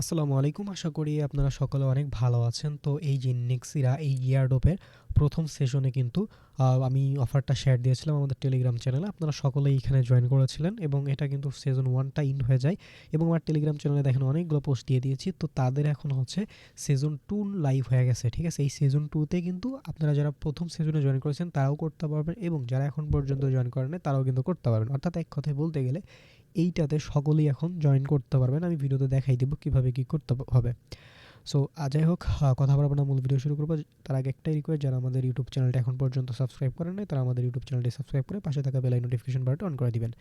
আসসালামু আলাইকুম। আশা করি আপনারা সকলে অনেক ভালো আছেন। তো এই যে নেক্সিরা এই ইয়ারডোপের ১ম সেশনে কিন্তু আমি অফারটা শেয়ার দিয়েছিলাম আমাদের টেলিগ্রাম চ্যানেলে। আপনারা সকলেই এখানে জয়েন করেছিলেন এবং এটা কিন্তু সেজন 1 টা এন্ড হয়ে যায় এবং আমার টেলিগ্রাম চ্যানেলে দেখেন অনেকগুলো পোস্ট দিয়ে দিয়েছি। তো তাদের এখন হচ্ছে সেজন 2 লাইভ হয়ে গেছে। ঠিক আছে? এই সেজন 2 তে কিন্তু আপনারা যারা ১ম সেশনে জয়েন করেছেন তারাও করতে পারবেন এবং যারা এখন পর্যন্ত জয়েন করেন নাই তারাও কিন্তু করতে পারবেন। অর্থাৎ এক কথায় বলতে গেলে এইটাতে সকলেই এখন জয়েন করতে পারবেন। আমি ভিডিওতে দেখাই দিব কিভাবে কি করতে হবে। সো যাই হোক, কথা বলবো না, মূল ভিডিও শুরু করবো। তার আগে একটাই রিকোয়েস্ট, যারা আমাদের ইউটিউব চ্যানেলটা এখন পর্যন্ত সাবস্ক্রাইব করেন নাই তারা আমাদের ইউটিউব চ্যানেলটি সাবস্ক্রাইব করে পাশে থাকা বেল নোটিফিকেশন বাটনটি অন করে দিবেন।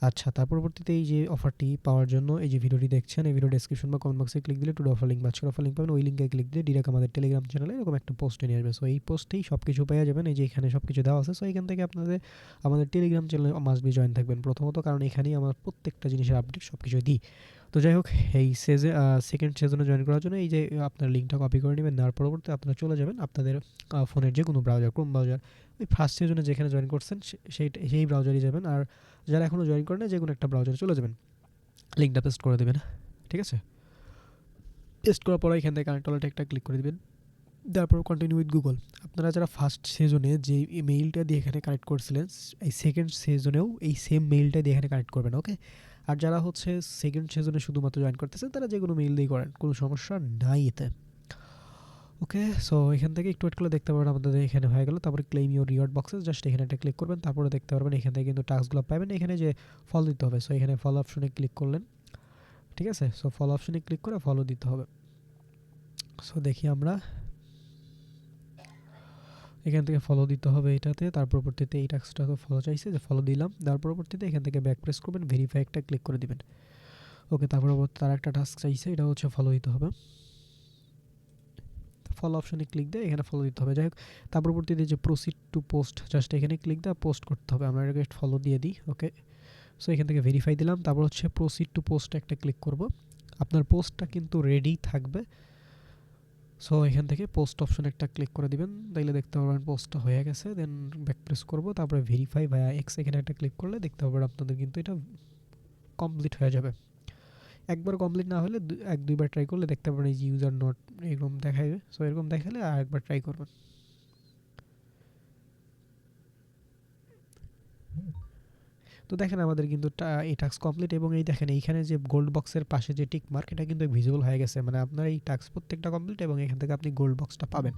আচ্ছা, তার পরবর্তীতে এই যে অফারটি পাওয়ার জন্য এই যে ভিডিওটি দেখছেন, এই ভিডিও ডেসক্রিপশন বা কমেন্ট বক্সে ক্লিক দিলে টুডে অফার লিঙ্ক বা আজকের অফার লিঙ্ক পাবেন। ওই লিঙ্কে ক্লিক দিলে ডিরেক্ট আমাদের টেলিগ্রাম চ্যানেলে এরকম একটা পোস্টে নিয়ে আসবে। সো এই পোস্টেই সব কিছু পেয়ে যাবেন। এই যে এখানে সব কিছু দেওয়া আছে। সো এখান থেকে আপনাদের আমাদের টেলিগ্রাম চ্যানেলে মাস্ট বি জয়েন থাকবেন প্রথমত, কারণ এখানেই আমার প্রত্যেকটা জিনিসের আপডেট সব কিছু দিই। তো যাই হোক, এই সেকেন্ড সেজনে জয়েন করার জন্য এই যে আপনার লিঙ্কটা কপি করে নেবেন। নেওয়ার পরবর্তী আপনারা চলে যাবেন আপনাদের ফোনের যে কোনো ব্রাউজার, ক্রোম ব্রাউজার, ওই ফার্স্ট সেজনে যেখানে জয়েন করছেন সেই ব্রাউজারই যাবেন। আর যারা এখনও জয়েন করেন না, যে কোনো একটা ব্রাউজারে চলে যাবেন, লিঙ্কটা পেস্ট করে দেবেন। ঠিক আছে? পেস্ট করার পরে এখান থেকে কানেক্ট ওয়ালেটে একটা ক্লিক করে দেবেন। তারপর কন্টিনিউ উইথ গুগল। আপনারা যারা ফার্স্ট সেজনে যে মেইলটা দিয়ে এখানে কানেক্ট করছিলেন, এই সেকেন্ড সেজনেও এই সেম মেইলটা দিয়ে এখানে কানেক্ট করবেন। ওকে? আর যারা হচ্ছে সেকেন্ড সেজনে শুধুমাত্র জয়েন করতেছেন তারা যে কোনো মেইল দিয়ে করেন, কোনো সমস্যা নাই এতে। ওকে, সো এখান থেকে একটু ওয়েট করলে দেখতে পারবেন আমাদের এখানে হয়ে গেল। তারপরে claim your reward boxes, just এখানে একটা ক্লিক করবেন। তারপরে দেখতে পারবেন এখান থেকে কিন্তু টাস্কগুলো পাবেন। এখানে যে ফলো দিতে হবে, সো এখানে ফলো অপশনে ক্লিক করলেন। ঠিক আছে? সো ফলো অপশনে ক্লিক করে ফলো দিতে হবে। সো দেখি আমরা এখান থেকে ফলো দিতে হবে এটাতে। তার পরবর্তীতে এই টাস্কটা তো ফলো চাইছে, যে ফলো দিলাম। তার পরবর্তীতে এখান থেকে ব্যাক প্রেস করবেন, ভেরিফাই একটা ক্লিক করে দিবেন। ওকে, তার পরবর্তী তার একটা টাস্ক চাইছে, এটা হচ্ছে ফলো দিতে হবে। ফলো অপশনে ক্লিক দিয়ে এখানে ফলো দিতে হবে। যাই হোক, তার পরবর্তীতে যে প্রসিড টু পোস্ট, জাস্ট এখানে ক্লিক দিয়ে পোস্ট করতে হবে। আমরা জাস্ট ফলো দিয়ে দিই। ওকে, সো এখান থেকে ভেরিফাই দিলাম। তারপর হচ্ছে প্রসিড টু পোস্ট একটা ক্লিক করব। আপনার পোস্টটা কিন্তু রেডি থাকবে। সো এখান থেকে পোস্ট অপশন একটা ক্লিক করে দিবেন, তাইলে দেখতে পারবেন পোস্টটা হয়ে গেছে। দেন ব্যাক প্রেস করব, তারপরে ভেরিফাই ভায়া এক্স এখানে একটা ক্লিক করলে দেখতে পারবেন আপনাদের কিন্তু এটা কমপ্লিট হয়ে যাবে। একবার কমপ্লিট না হলে এক দুইবার ট্রাই করলে দেখতে পারবেন এই যে ইউজার নট এরকম দেখাবে। সো এরকম দেখালে আর একবার ট্রাই করবেন। তো দেখেন আমাদের কিন্তু এই টাস্ক কমপ্লিট এবং এই দেখেন এইখানে যে গোল্ড বক্সের পাশে যে টিক মার্ক, এটা কিন্তু ভিজিবল হয়ে গেছে। মানে আপনার এই টাস্ক প্রত্যেকটা কমপ্লিট এবং এখান থেকে আপনি গোল্ড বক্সটা পাবেন।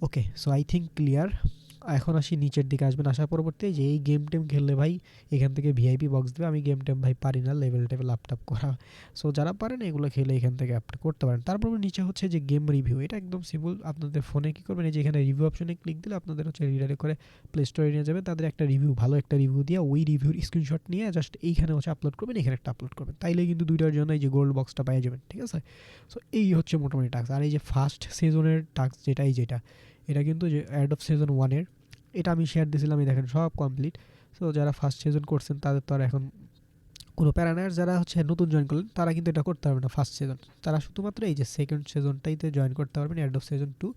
ওকে, সো আই থিঙ্ক ক্লিয়ার। এখন আসি নিচের দিকে আসবেন। আসার পরবর্তী যে এই গেম টেম খেললে ভাই এখান থেকে ভিআইপি বক্স দেবে। আমি গেম টেম ভাই পারি না লেভেল টেভেল আপটাপ করা। সো যারা পারেন এগুলো খেলে এখান থেকে আপ করতে পারেন। তারপর নিচে হচ্ছে যে গেম রিভিউ, এটা একদম সিম্পল। আপনাদের ফোনে কী করবেন, এই যে এখানে রিভিউ অপশনে ক্লিক দিলে আপনাদের হচ্ছে রিডাইরেক্ট করে প্লে স্টোরে নিয়ে যাবে। তাদের একটা রিভিউ, ভালো একটা রিভিউ দিয়ে ওই রিভিউর স্ক্রিনশট নিয়ে জাস্ট এইখানে হচ্ছে আপলোড করবেন, এখানে একটা আপলোড করবেন। তাইলে কিন্তু দুইটার জন্য এই যে গোল্ড বক্সটা পেয়ে যাবেন। ঠিক আছে? সো এই হচ্ছে মোটামুটি টাস্ক। আর এই যে ফার্স্ট সিজনের টাস্ক যেটা এটা কিন্তু যে অ্যাড অফ সিজন 1 এর, এটা আমি শেয়ার দিয়েছিলাম। এই দেখেন সব কমপ্লিট। সো যারা ফার্স্ট সিজন করছেন তাদের তো আর এখন কোনো প্যারা নাই। আর যারা হচ্ছে নতুন জয়েন করলেন তারা কিন্তু এটা করতে পারবে না ফার্স্ট সিজন। তারা শুধুমাত্র এই যে সেকেন্ড সিজনটাইতে জয়েন করতে পারবেন, অ্যাড অফ সিজন 2।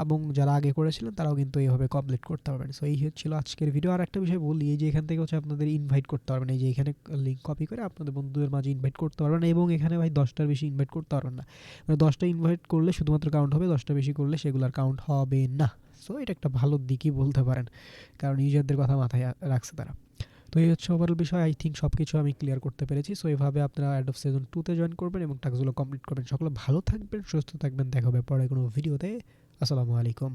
এবং যারা আগে করেছিলেন তারাও কিন্তু এইভাবে কমপ্লিট করতে পারবেন। সো এই হচ্ছিল আজকের ভিডিও। আর একটা বিষয় বলি, এই যে এখান থেকে হচ্ছে আপনাদের ইনভাইট করতে পারবেন। এই যে এখানে লিঙ্ক কপি করে আপনাদের বন্ধুদের মাঝে ইনভাইট করতে পারবেন এবং এখানে ভাই 10টার বেশি ইনভাইট করতে পারবেন না। মানে 10টা ইনভাইট করলে শুধুমাত্র কাউন্ট হবে, 10টা বেশি করলে সেগুলোর কাউন্ট হবে না। সো এটা একটা ভালো দিকই বলতে পারেন, কারণ ইউজারদের কথা মাথায় রাখছে তারা। তো এই হচ্ছে ওভারঅল বিষয়। আই থিঙ্ক সব কিছু আমি ক্লিয়ার করতে পেরেছি। সো এভাবে আপনারা অ্যাড অফ সিজন 2তে জয়েন করবেন এবং টাস্কগুলো কমপ্লিট করবেন। সকলে ভালো থাকবেন, সুস্থ থাকবেন। দেখা হবে পরে কোনো ভিডিওতে। আসসালামু আলাইকুম।